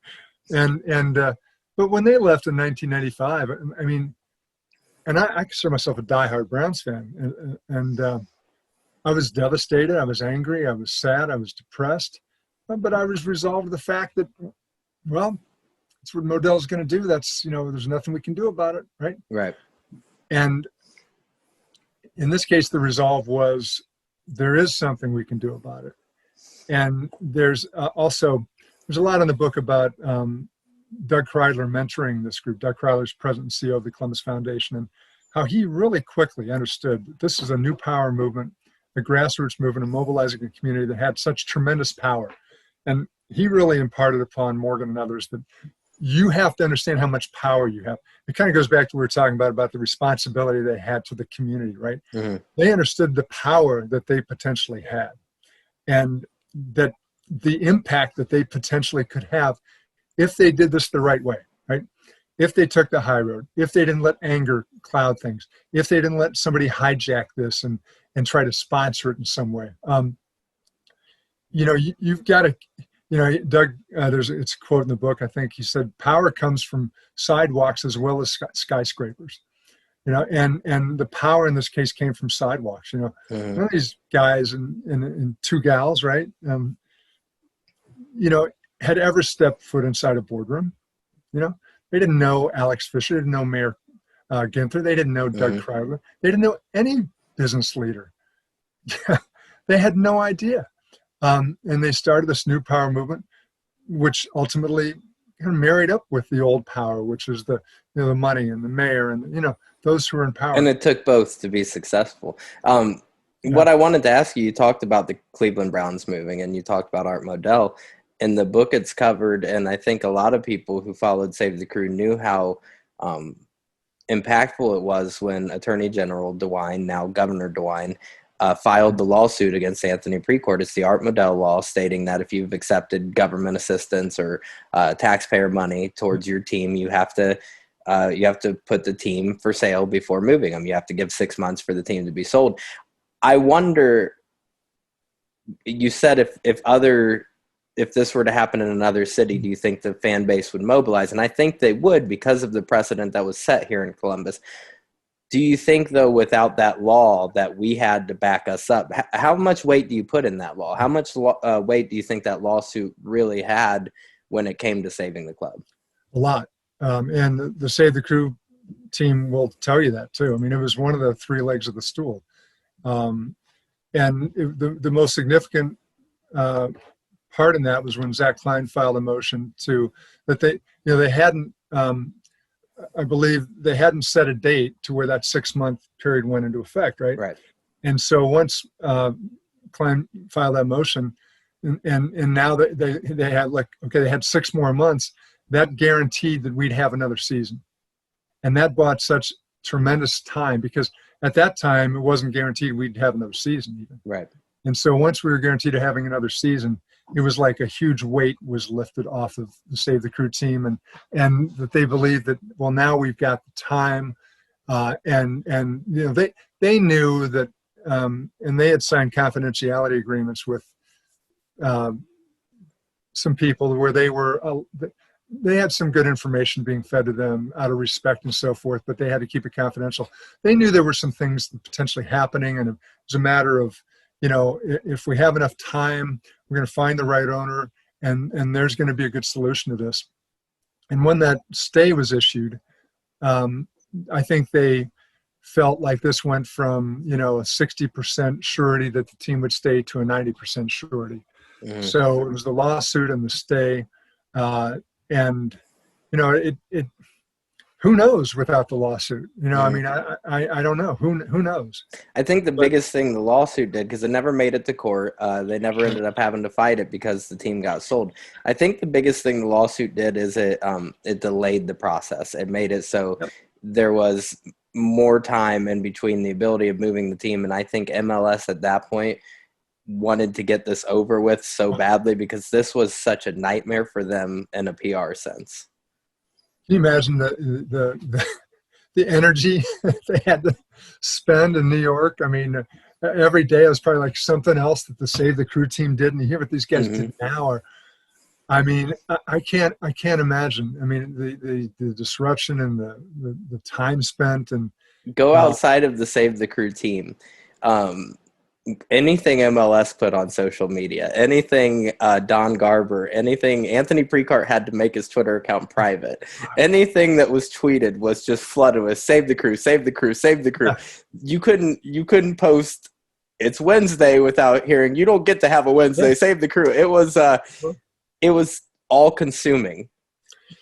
[SPEAKER 3] But when they left in 1995, and I consider myself a diehard Browns fan, and I was devastated, I was angry, I was sad, I was depressed, but I was resolved to the fact that, well, that's what Modell's going to do. That's, there's nothing we can do about it, right?
[SPEAKER 2] Right.
[SPEAKER 3] And in this case, the resolve was there is something we can do about it. And there's also a lot in the book about Doug Kreidler mentoring this group. Doug Kreidler's president and CEO of the Columbus Foundation, and how he really quickly understood that this is a new power movement, a grassroots movement, and mobilizing a community that had such tremendous power. And he really imparted upon Morgan and others that you have to understand how much power you have. It kind of goes back to what we were talking about the responsibility they had to the community, right? They understood the power that they potentially had, and that the impact that they potentially could have if they did this the right way, right? If they took the high road, if they didn't let anger cloud things, if they didn't let somebody hijack this and try to sponsor it in some way. you've got to, Doug, it's a quote in the book. I think he said, power comes from sidewalks as well as skyscrapers, and the power in this case came from sidewalks.
[SPEAKER 2] Mhm.
[SPEAKER 3] None of these guys and two gals, right, had ever stepped foot inside a boardroom. They didn't know Alex Fisher, they didn't know Mayor Ginther, they didn't know Doug Crowder, they didn't know any business leader. They had no idea. And they started this new power movement, which ultimately kind of married up with the old power, which is the money and the mayor and those who are in power.
[SPEAKER 2] And it took both to be successful. What I wanted to ask you, you talked about the Cleveland Browns moving, and you talked about Art Modell. In the book, it's covered, and I think a lot of people who followed Save the Crew knew how impactful it was when Attorney General DeWine, now Governor DeWine, filed the lawsuit against Anthony Precourt. It's the Art Modell law, stating that if you've accepted government assistance or taxpayer money towards your team, you have to put the team for sale before moving them. You have to give 6 months for the team to be sold. I wonder, you said if this were to happen in another city, do you think the fan base would mobilize? And I think they would, because of the precedent that was set here in Columbus. Do you think, though, without that law that we had to back us up, how much weight do you put in that law? How much weight do you think that lawsuit really had when it came to saving the club?
[SPEAKER 3] A lot. And the Save the Crew team will tell you that, too. I mean, it was one of the three legs of the stool. And the most significant part in that was when Zach Klein filed a motion that they hadn't, I believe they hadn't set a date to where that 6 month period went into effect, right?
[SPEAKER 2] Right.
[SPEAKER 3] And so once Klein filed that motion, and now they had they had 6 more months, that guaranteed that we'd have another season, and that bought such tremendous time, because at that time it wasn't guaranteed we'd have another season even.
[SPEAKER 2] Right.
[SPEAKER 3] And so once we were guaranteed of having another season, it was like a huge weight was lifted off of the Save the Crew team, and that they believed that, well, now we've got the time, and they knew that, and they had signed confidentiality agreements with some people where they had some good information being fed to them out of respect and so forth, but they had to keep it confidential. They knew there were some things potentially happening, and it was a matter of, if we have enough time, we're going to find the right owner, and there's going to be a good solution to this. And when that stay was issued, I think they felt like this went from, a 60% surety that the team would stay to a 90% surety. Mm-hmm. So it was the lawsuit and the stay, and it who knows without the lawsuit? I mean, I don't know. Who knows?
[SPEAKER 2] I think the biggest thing the lawsuit did, because it never made it to court, they never ended up having to fight it because the team got sold. I think the biggest thing the lawsuit did is it delayed the process. It made it so there was more time in between the ability of moving the team, and I think MLS at that point wanted to get this over with so badly, because this was such a nightmare for them in a PR sense.
[SPEAKER 3] Can you imagine the energy they had to spend in New York? I mean, every day it was probably like something else that the Save the Crew team did, and you hear what these guys did now. I mean, I can't imagine. I mean, the disruption and the time spent, and
[SPEAKER 2] go outside of the Save the Crew team. Anything MLS put on social media, anything Don Garber, anything Anthony Precourt had to make his Twitter account private, anything that was tweeted was just flooded with "Save the Crew, Save the Crew, Save the Crew." You couldn't post "It's Wednesday" without hearing "You don't get to have a Wednesday, Save the Crew." It was all consuming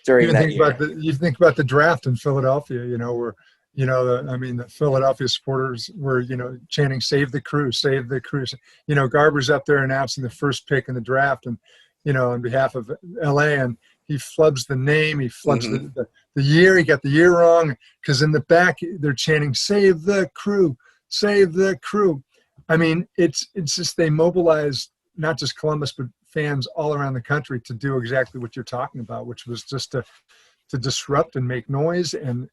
[SPEAKER 2] during that year.
[SPEAKER 3] You think about the draft in Philadelphia, where the Philadelphia supporters were, chanting "Save the Crew, Save the Crew." Garber's up there announcing the first pick in the draft, and on behalf of LA, and he flubs the name, he flubs the year. He got the year wrong, because in the back they're chanting "Save the Crew, Save the Crew." I mean, it's just, they mobilized not just Columbus but fans all around the country to do exactly what you're talking about, which was just to disrupt and make noise, and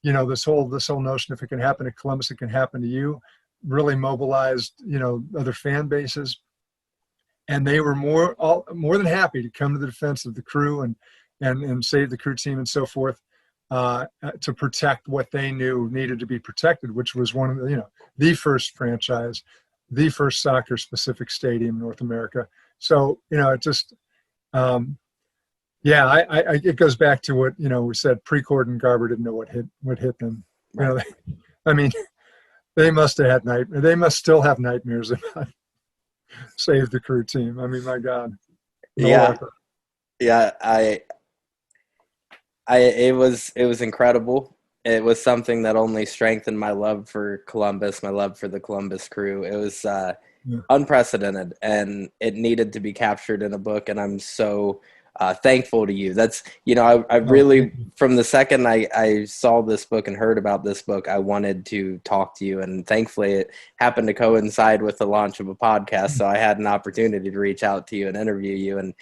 [SPEAKER 3] this whole notion, if it can happen to Columbus, it can happen to you, really mobilized, other fan bases. and they were more than happy to come to the defense of the crew and save the crew team and so forth, to protect what they knew needed to be protected, which was one of the, the first franchise, the first soccer specific stadium in North America. So, it just, it goes back to what, we said. Precourt and Garber didn't know what hit them.
[SPEAKER 2] Right.
[SPEAKER 3] I mean, they must have had nightmares. They must still have nightmares about save the crew team. I mean, my God.
[SPEAKER 2] Yeah. It was incredible. It was something that only strengthened my love for Columbus, my love for the Columbus Crew. It was unprecedented, and it needed to be captured in a book. And I'm so thankful to you. That's, I really, from the second I saw this book and heard about this book, I wanted to talk to you. And thankfully it happened to coincide with the launch of a podcast. So I had an opportunity to reach out to you and interview you. And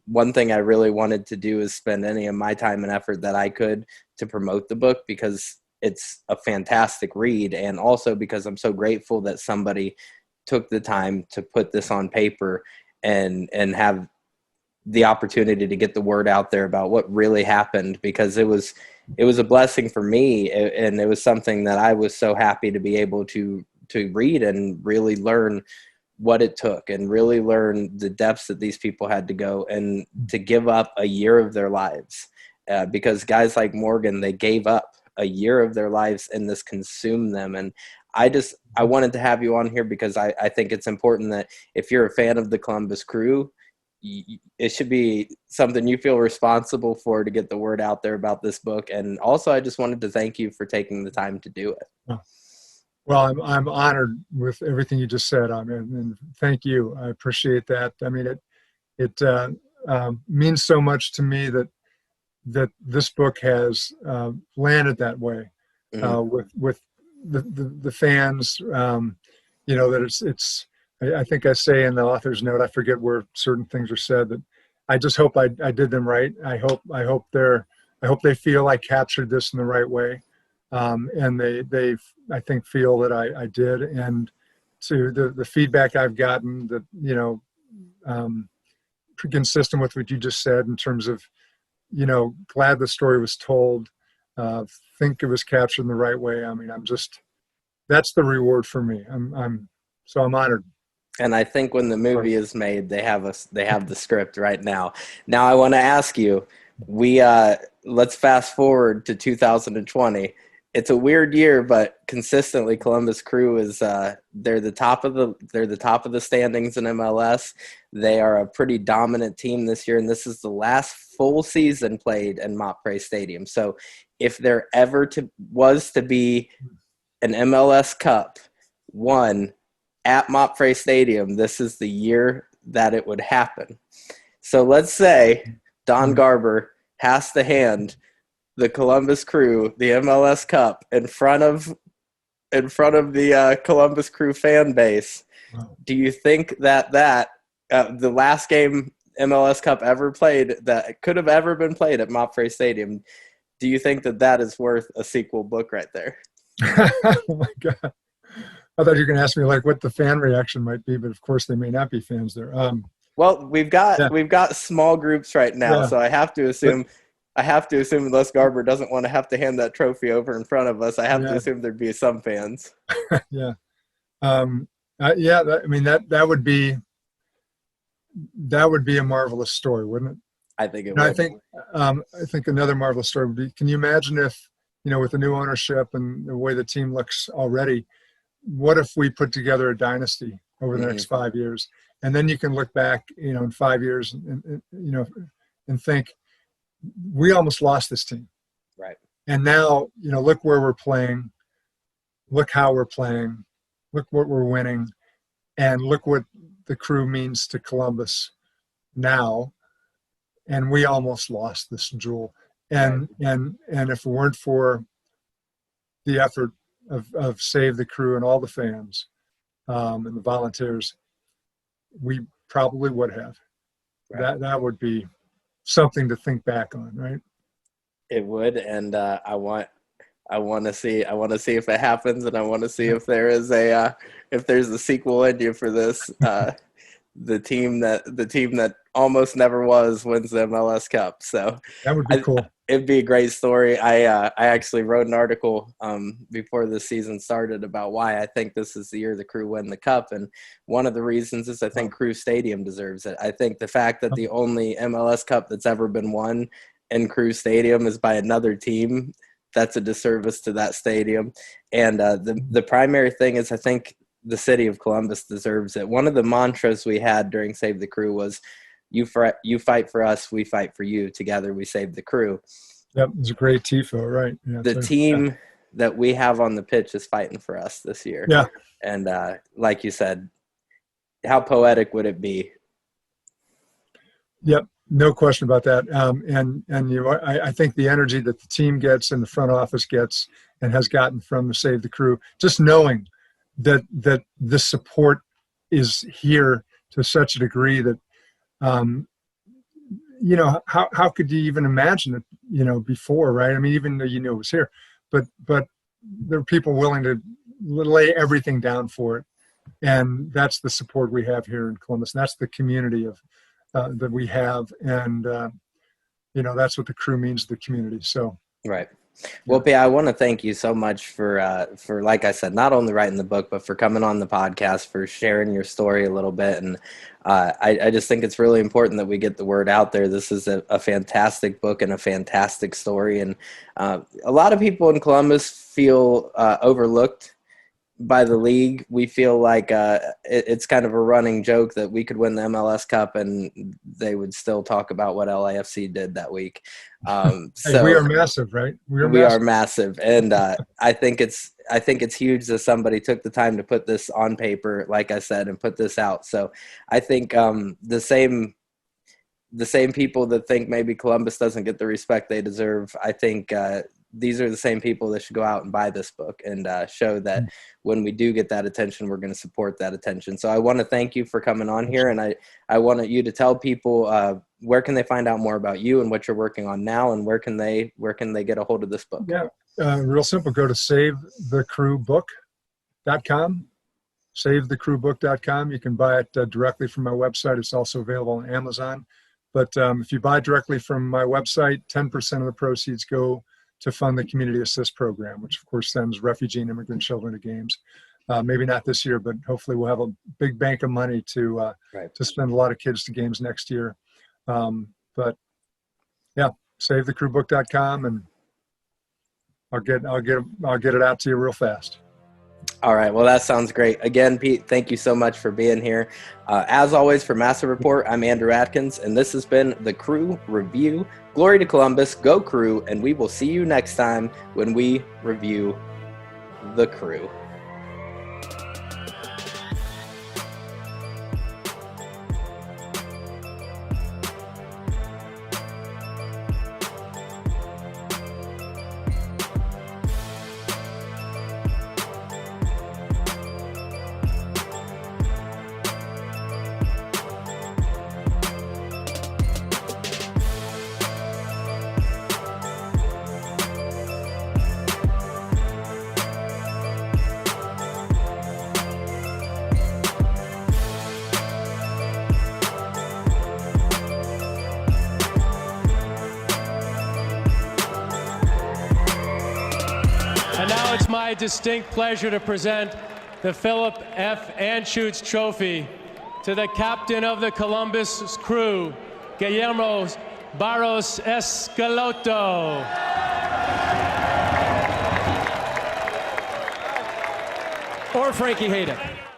[SPEAKER 2] one thing I really wanted to do is spend any of my time and effort that I could to promote the book, because it's a fantastic read. And also because I'm so grateful that somebody took the time to put this on paper and have the opportunity to get the word out there about what really happened, because it was a blessing for me. And it was something that I was so happy to be able to read and really learn what it took, and really learn the depths that these people had to go and to give up a year of their lives. Because guys like Morgan, they gave up a year of their lives and this consumed them. And I wanted to have you on here because I think it's important that if you're a fan of the Columbus Crew, it should be something you feel responsible for, to get the word out there about this book. And also, I just wanted to thank you for taking the time to do it.
[SPEAKER 3] Well, I'm honored with everything you just said. And thank you. I appreciate that. I mean, it means so much to me that this book has landed that way, with the fans. That it's. I think I say in the author's note, I forget where certain things are said, that I just hope I did them right. I hope they feel I captured this in the right way, and they I think feel that I did. And to the feedback I've gotten, that consistent with what you just said in terms of, glad the story was told, think it was captured in the right way. I mean, that's the reward for me. I'm honored.
[SPEAKER 2] And I think when the movie is made, they have the script right now. Now I want to ask you, let's fast forward to 2020. It's a weird year, but consistently Columbus Crew is they're the top of the standings in MLS. They are a pretty dominant team this year, and this is the last full season played in Montpre Stadium. So if there ever was to be an MLS Cup won at Montpre Stadium, this is the year that it would happen. So let's say Don Garber has to hand the Columbus Crew the MLS Cup in front of the Columbus Crew fan base. Do you think that the last game MLS Cup ever played, that could have ever been played at Montpre Stadium, do you think that is worth a sequel book right there?
[SPEAKER 3] Oh my God. I thought you were going to ask me what the fan reaction might be, but of course they may not be fans there.
[SPEAKER 2] Well, we've got small groups right now, so I have to assume unless Garber doesn't want to have to hand that trophy over in front of us, I have to assume there'd be some fans.
[SPEAKER 3] Yeah. That would be a marvelous story, wouldn't it?
[SPEAKER 2] I think it would.
[SPEAKER 3] I think another marvelous story would be, can you imagine if, with the new ownership and the way the team looks already, what if we put together a dynasty over the next 5 years, and then you can look back, in 5 years and think, we almost lost this team.
[SPEAKER 2] Right.
[SPEAKER 3] And now, look where we're playing, look how we're playing, look what we're winning, and look what the Crew means to Columbus now. And we almost lost this jewel. And if it weren't for the effort of Save the Crew and all the fans and the volunteers, we probably would have. Right. That would be something to think back on, right?
[SPEAKER 2] It would, and I want to see if it happens, and I want to see if there's a sequel in you for this. the team that almost never wins the MLS Cup. So
[SPEAKER 3] that would be cool.
[SPEAKER 2] It'd be a great story. I actually wrote an article before the season started about why I think this is the year the Crew win the Cup, and one of the reasons is I think Crew Stadium deserves it. I think the fact that the only MLS Cup that's ever been won in Crew Stadium is by another team, that's a disservice to that stadium. And the primary thing is I think the city of Columbus deserves it. One of the mantras we had during Save the Crew was, you fight for us, we fight for you. Together we save the Crew.
[SPEAKER 3] Yep, it's a great tifo, right? Yeah,
[SPEAKER 2] the team that we have on the pitch is fighting for us this year.
[SPEAKER 3] Yeah.
[SPEAKER 2] And like you said, how poetic would it be?
[SPEAKER 3] Yep, no question about that. I think the energy that the team gets and the front office gets and has gotten from the Save the Crew, just knowing that the support is here to such a degree that, how could you even imagine it, before, right? I mean, even though you knew it was here, but there are people willing to lay everything down for it. And that's the support we have here in Columbus. And that's the community that we have. And, that's what the Crew means to the community. So,
[SPEAKER 2] right. Well, P, I want to thank you so much for, like I said, not only writing the book, but for coming on the podcast, for sharing your story a little bit. And I just think it's really important that we get the word out there. This is a fantastic book and a fantastic story. And a lot of people in Columbus feel overlooked by the league. We feel like it's kind of a running joke that we could win the MLS Cup and they would still talk about what LAFC did that week. So
[SPEAKER 3] we are massive, right?
[SPEAKER 2] We are massive. And I think it's huge that somebody took the time to put this on paper, like I said, and put this out. So I think the same people that think maybe Columbus doesn't get the respect they deserve, I think these are the same people that should go out and buy this book and show that when we do get that attention, we're going to support that attention. So I want to thank you for coming on here. And I want you to tell people where can they find out more about you and what you're working on now, and where can they get a hold of this book?
[SPEAKER 3] Yeah, real simple. Go to savethecrewbook.com, savethecrewbook.com. You can buy it directly from my website. It's also available on Amazon. But if you buy directly from my website, 10% of the proceeds go to fund the Community Assist Program, which of course sends refugee and immigrant children to games. Maybe not this year, but hopefully we'll have a big bank of money to send a lot of kids to games next year. But yeah, savethecrewbook.com, and I'll get it out to you real fast.
[SPEAKER 2] All right. Well, that sounds great. Again, Pete, thank you so much for being here. As always, for Massive Report, I'm Andrew Atkins, and this has been the Crew Review. Glory to Columbus, go Crew, and we will see you next time when we review the Crew.
[SPEAKER 4] And now it's my distinct pleasure to present the Philip F. Anschutz Trophy to the captain of the Columbus Crew, Guillermo Barros Escaloto. Or Frankie Hayden.